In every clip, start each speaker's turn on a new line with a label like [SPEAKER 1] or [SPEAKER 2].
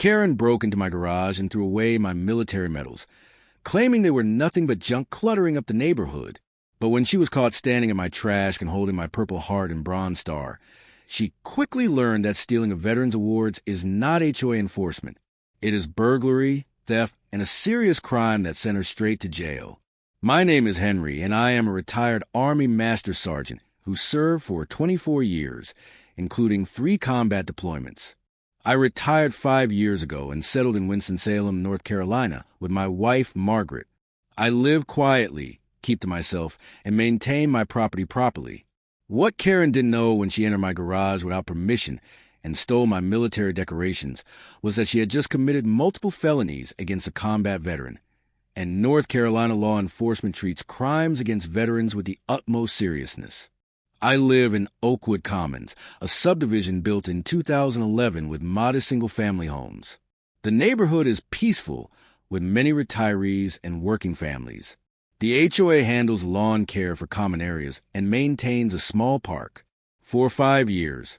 [SPEAKER 1] Karen broke into my garage and threw away my military medals, claiming they were nothing but junk cluttering up the neighborhood. But when she was caught standing in my trash and holding my Purple Heart and Bronze Star, she quickly learned that stealing a Veterans Awards is not HOA enforcement. It is burglary, theft, and a serious crime that sent her straight to jail. My name is Henry, and I am a retired Army Master Sergeant who served for 24 years, including 3 combat deployments. I retired 5 years ago and settled in Winston-Salem, North Carolina, with my wife, Margaret. I live quietly, keep to myself, and maintain my property properly. What Karen didn't know when she entered my garage without permission and stole my military decorations was that she had just committed multiple felonies against a combat veteran, and North Carolina law enforcement treats crimes against veterans with the utmost seriousness. I live in Oakwood Commons, a subdivision built in 2011 with modest single-family homes. The neighborhood is peaceful, with many retirees and working families. The HOA handles lawn care for common areas and maintains a small park. For 5 years,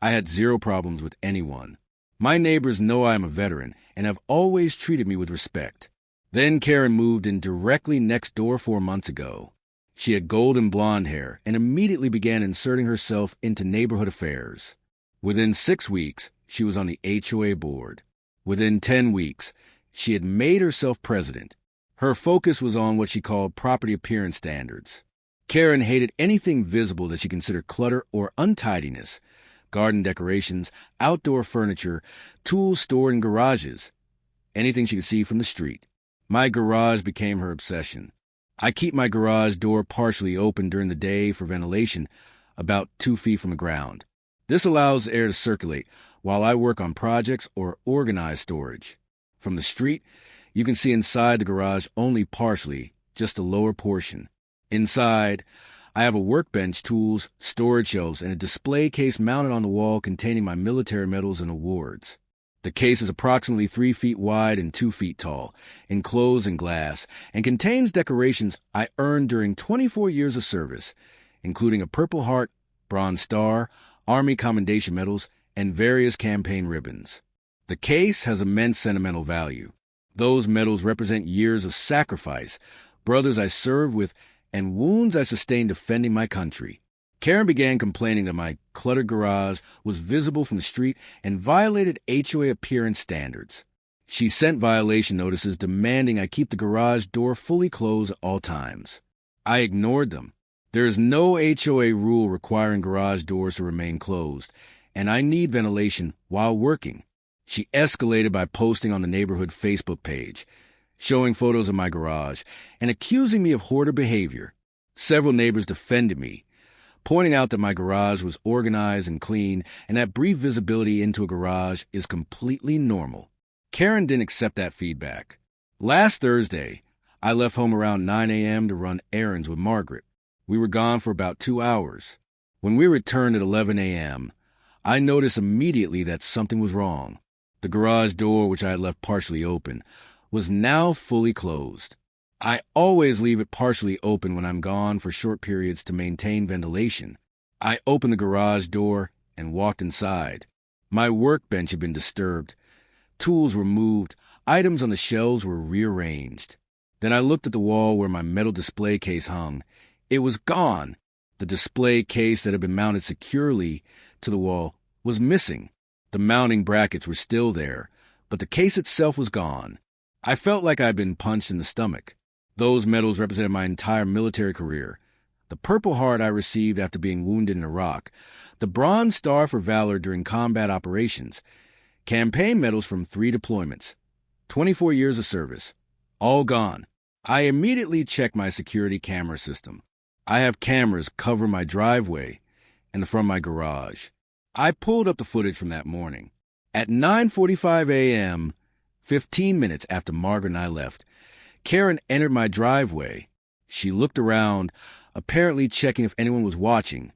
[SPEAKER 1] I had 0 problems with anyone. My neighbors know I am a veteran and have always treated me with respect. Then Karen moved in directly next door 4 months ago. She had golden blonde hair and immediately began inserting herself into neighborhood affairs. Within 6 weeks, she was on the HOA board. Within 10 weeks, she had made herself president. Her focus was on what she called property appearance standards. Karen hated anything visible that she considered clutter or untidiness: garden decorations, outdoor furniture, tools stored in garages, anything she could see from the street. My garage became her obsession. I keep my garage door partially open during the day for ventilation, about 2 feet from the ground. This allows air to circulate while I work on projects or organize storage. From the street, you can see inside the garage only partially, just the lower portion. Inside, I have a workbench, tools, storage shelves, and a display case mounted on the wall containing my military medals and awards. The case is approximately 3 feet wide and 2 feet tall, enclosed in glass, and contains decorations I earned during 24 years of service, including a Purple Heart, Bronze Star, Army Commendation Medals, and various campaign ribbons. The case has immense sentimental value. Those medals represent years of sacrifice, brothers I served with, and wounds I sustained defending my country. Karen began complaining that my cluttered garage was visible from the street and violated HOA appearance standards. She sent violation notices demanding I keep the garage door fully closed at all times. I ignored them. There is no HOA rule requiring garage doors to remain closed, and I need ventilation while working. She escalated by posting on the neighborhood Facebook page, showing photos of my garage, and accusing me of hoarder behavior. Several neighbors defended me, pointing out that my garage was organized and clean and that brief visibility into a garage is completely normal. Karen didn't accept that feedback. Last Thursday, I left home around 9 a.m. to run errands with Margaret. We were gone for about 2 hours. When we returned at 11 a.m., I noticed immediately that something was wrong. The garage door, which I had left partially open, was now fully closed. I always leave it partially open when I'm gone for short periods to maintain ventilation. I opened the garage door and walked inside. My workbench had been disturbed. Tools were moved. Items on the shelves were rearranged. Then I looked at the wall where my metal display case hung. It was gone. The display case that had been mounted securely to the wall was missing. The mounting brackets were still there, but the case itself was gone. I felt like I'd been punched in the stomach. Those medals represented my entire military career. The Purple Heart I received after being wounded in Iraq, the Bronze Star for valor during combat operations, campaign medals from 3 deployments, 24 years of service, all gone. I immediately checked my security camera system. I have cameras cover my driveway and the front of my garage. I pulled up the footage from that morning. At 9:45 a.m., 15 minutes after Margaret and I left, Karen entered my driveway. She looked around, apparently checking if anyone was watching,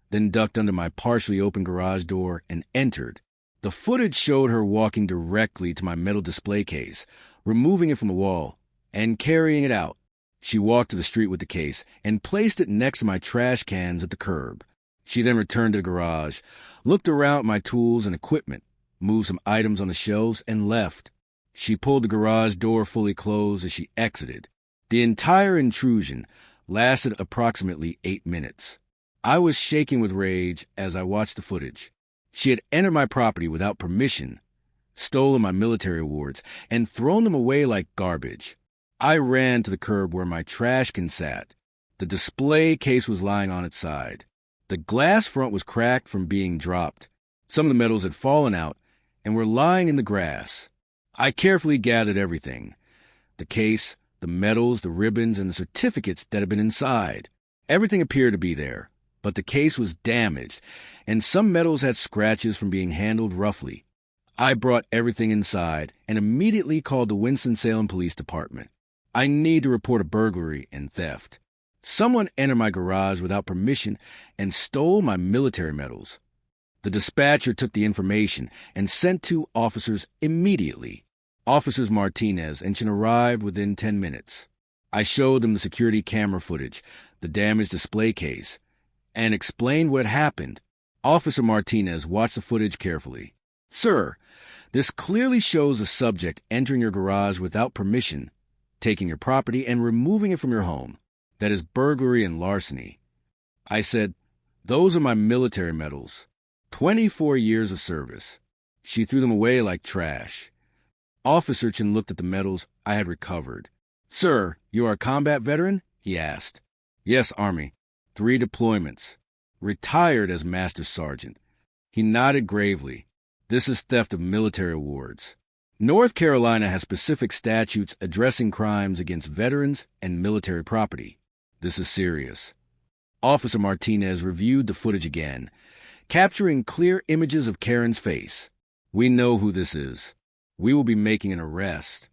[SPEAKER 1] then ducked under my partially open garage door and entered. The footage showed her walking directly to my metal display case, removing it from the wall, and carrying it out. She walked to the street with the case and placed it next to my trash cans at the curb. She then returned to the garage, looked around at my tools and equipment, moved some items on the shelves, and left. She pulled the garage door fully closed as she exited. The entire intrusion lasted approximately 8 minutes. I was shaking with rage as I watched the footage. She had entered my property without permission, stolen my military awards, and thrown them away like garbage. I ran to the curb where my trash can sat. The display case was lying on its side. The glass front was cracked from being dropped. Some of the metals had fallen out and were lying in the grass. I carefully gathered everything: the case, the medals, the ribbons, and the certificates that had been inside. Everything appeared to be there, but the case was damaged, and some medals had scratches from being handled roughly. I brought everything inside and immediately called the Winston-Salem Police Department. I need to report a burglary and theft. Someone entered my garage without permission and stole my military medals. The dispatcher took the information and sent 2 officers immediately. Officers Martinez and Chin arrived within 10 minutes. I showed them the security camera footage, the damaged display case, and explained what happened. Officer Martinez watched the footage carefully. "Sir, this clearly shows a subject entering your garage without permission, taking your property, and removing it from your home. That is burglary and larceny." I said, "Those are my military medals. 24 years of service." She threw them away like trash. Officer Chin looked at the medals I had recovered. "Sir, you are a combat veteran?" he asked. "Yes, Army. 3 deployments. Retired as Master Sergeant." He nodded gravely. "This is theft of military awards. North Carolina has specific statutes addressing crimes against veterans and military property. This is serious." Officer Martinez reviewed the footage again, capturing clear images of Karen's face. "We know who this is. We will be making an arrest."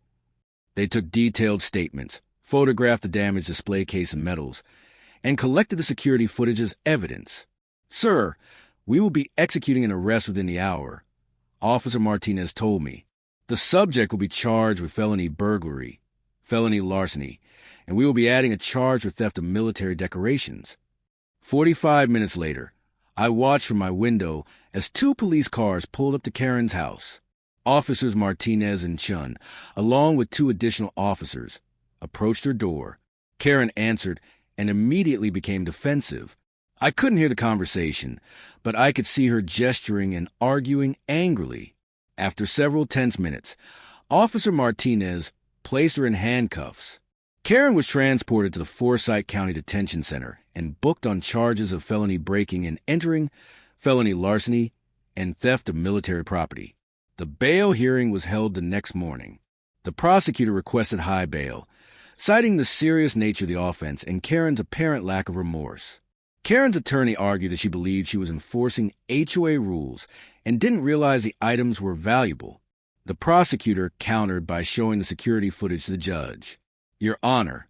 [SPEAKER 1] They took detailed statements, photographed the damaged display case and medals, and collected the security footage as evidence. "Sir, we will be executing an arrest within the hour," Officer Martinez told me. "The subject will be charged with felony burglary, felony larceny, and we will be adding a charge for theft of military decorations." 45 minutes later, I watched from my window as 2 police cars pulled up to Karen's house. Officers Martinez and Chun, along with 2 additional officers, approached her door. Karen answered and immediately became defensive. I couldn't hear the conversation, but I could see her gesturing and arguing angrily. After several tense minutes, Officer Martinez placed her in handcuffs. Karen was transported to the Forsyth County Detention Center and booked on charges of felony breaking and entering, felony larceny, and theft of military property. The bail hearing was held the next morning. The prosecutor requested high bail, citing the serious nature of the offense and Karen's apparent lack of remorse. Karen's attorney argued that she believed she was enforcing HOA rules and didn't realize the items were valuable. The prosecutor countered by showing the security footage to the judge. "Your Honor,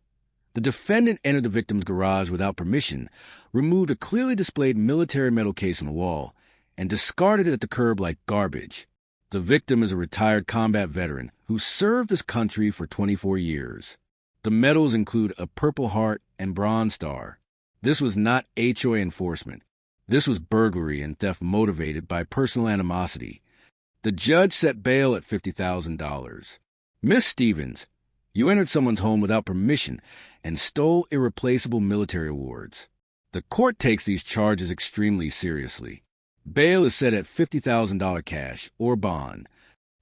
[SPEAKER 1] the defendant entered the victim's garage without permission, removed a clearly displayed military medal case on the wall, and discarded it at the curb like garbage. The victim is a retired combat veteran who served this country for 24 years. The medals include a Purple Heart and Bronze Star. This was not HOA enforcement. This was burglary and theft motivated by personal animosity." The judge set bail at $50,000. "Miss Stevens, you entered someone's home without permission and stole irreplaceable military awards. The court takes these charges extremely seriously. Bail is set at $50,000 cash or bond."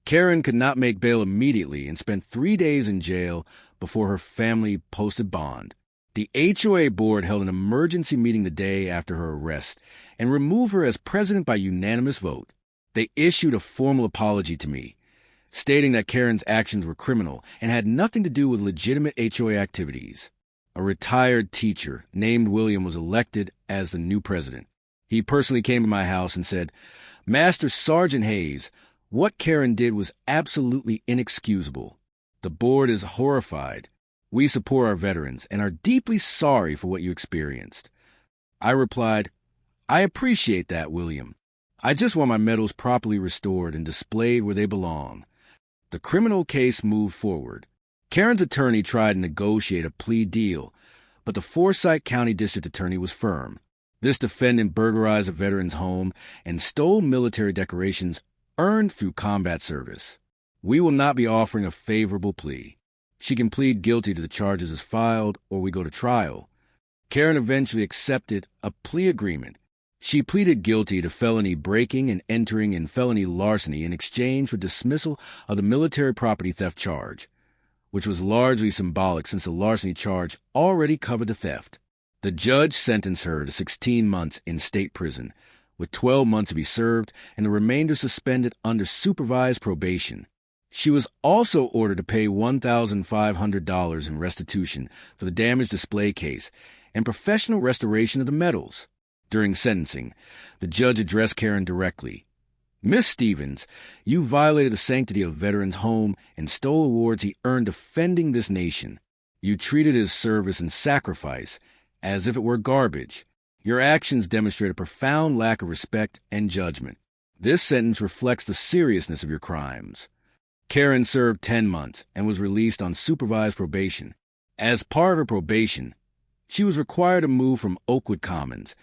[SPEAKER 1] Karen could not make bail immediately and spent 3 days in jail before her family posted bond. The HOA board held an emergency meeting the day after her arrest and removed her as president by unanimous vote. They issued a formal apology to me, stating that Karen's actions were criminal and had nothing to do with legitimate HOA activities. A retired teacher named William was elected as the new president. He personally came to my house and said, "Master Sergeant Hayes, what Karen did was absolutely inexcusable. The board is horrified. We support our veterans and are deeply sorry for what you experienced." I replied, "I appreciate that, William. I just want my medals properly restored and displayed where they belong." The criminal case moved forward. Karen's attorney tried to negotiate a plea deal, but the Forsyth County District Attorney was firm. This defendant burglarized a veteran's home and stole military decorations earned through combat service. We will not be offering a favorable plea. She can plead guilty to the charges as filed, or we go to trial. Karen eventually accepted a plea agreement. She pleaded guilty to felony breaking and entering and felony larceny in exchange for dismissal of the military property theft charge, which was largely symbolic since the larceny charge already covered the theft. The judge sentenced her to 16 months in state prison, with 12 months to be served and the remainder suspended under supervised probation. She was also ordered to pay $1,500 in restitution for the damaged display case and professional restoration of the medals. During sentencing, the judge addressed Karen directly. Miss Stevens, you violated the sanctity of a veteran's home and stole awards he earned defending this nation. You treated his service and sacrifice as if it were garbage. Your actions demonstrate a profound lack of respect and judgment. This sentence reflects the seriousness of your crimes. Karen served 10 months and was released on supervised probation. As part of her probation, she was required to move from Oakwood Commons,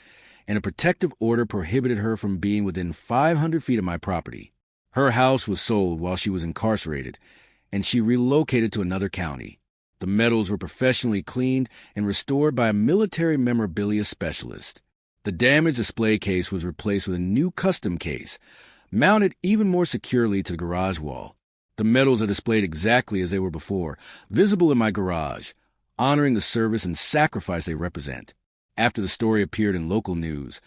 [SPEAKER 1] and a protective order prohibited her from being within 500 feet of my property. Her house was sold while she was incarcerated, and she relocated to another county. The medals were professionally cleaned and restored by a military memorabilia specialist. The damaged display case was replaced with a new custom case, mounted even more securely to the garage wall. The medals are displayed exactly as they were before, visible in my garage, honoring the service and sacrifice they represent. After the story appeared in local news,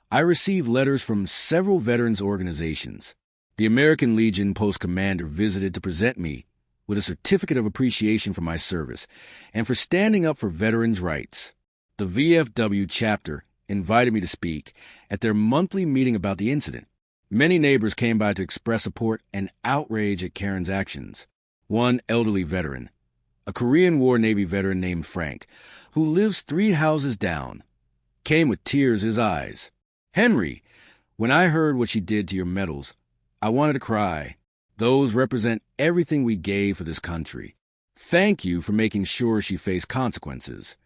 [SPEAKER 1] I received letters from several veterans organizations. The American Legion Post Commander visited to present me with a certificate of appreciation for my service and for standing up for veterans' rights. The VFW chapter invited me to speak at their monthly meeting about the incident. Many neighbors came by to express support and outrage at Karen's actions. One elderly veteran, a Korean War Navy veteran named Frank, who lives 3 houses down, came with tears in his eyes. Henry, when I heard what she did to your medals, I wanted to cry. Those represent everything we gave for this country. Thank you for making sure she faced consequences.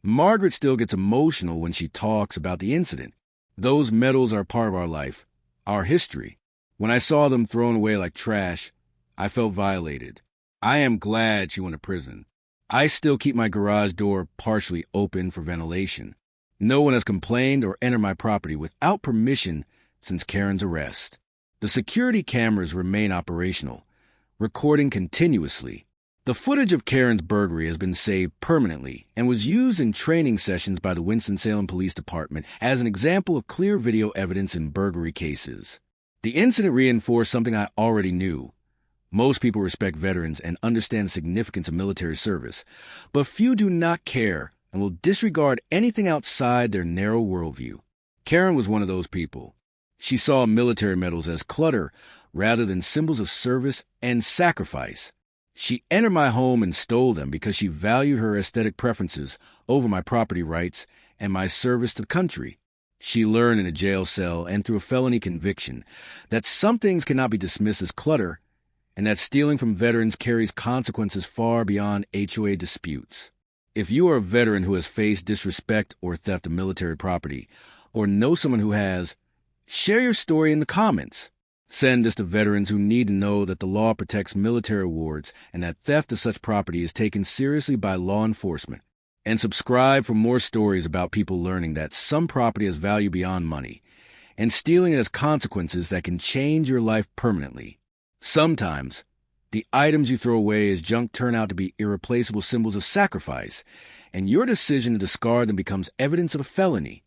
[SPEAKER 1] Margaret still gets emotional when she talks about the incident. Those medals are part of our life, our history. When I saw them thrown away like trash, I felt violated. I am glad she went to prison. I still keep my garage door partially open for ventilation. No one has complained or entered my property without permission since Karen's arrest. The security cameras remain operational, recording continuously. The footage of Karen's burglary has been saved permanently and was used in training sessions by the Winston-Salem Police Department as an example of clear video evidence in burglary cases. The incident reinforced something I already knew. Most people respect veterans and understand the significance of military service, but few do not care and will disregard anything outside their narrow worldview. Karen was one of those people. She saw military medals as clutter rather than symbols of service and sacrifice. She entered my home and stole them because she valued her aesthetic preferences over my property rights and my service to the country. She learned in a jail cell and through a felony conviction that some things cannot be dismissed as clutter and that stealing from veterans carries consequences far beyond HOA disputes. If you are a veteran who has faced disrespect or theft of military property, or know someone who has, share your story in the comments. Send this to veterans who need to know that the law protects military awards and that theft of such property is taken seriously by law enforcement. And subscribe for more stories about people learning that some property has value beyond money, and stealing has consequences that can change your life permanently. Sometimes, the items you throw away as junk turn out to be irreplaceable symbols of sacrifice, and your decision to discard them becomes evidence of a felony.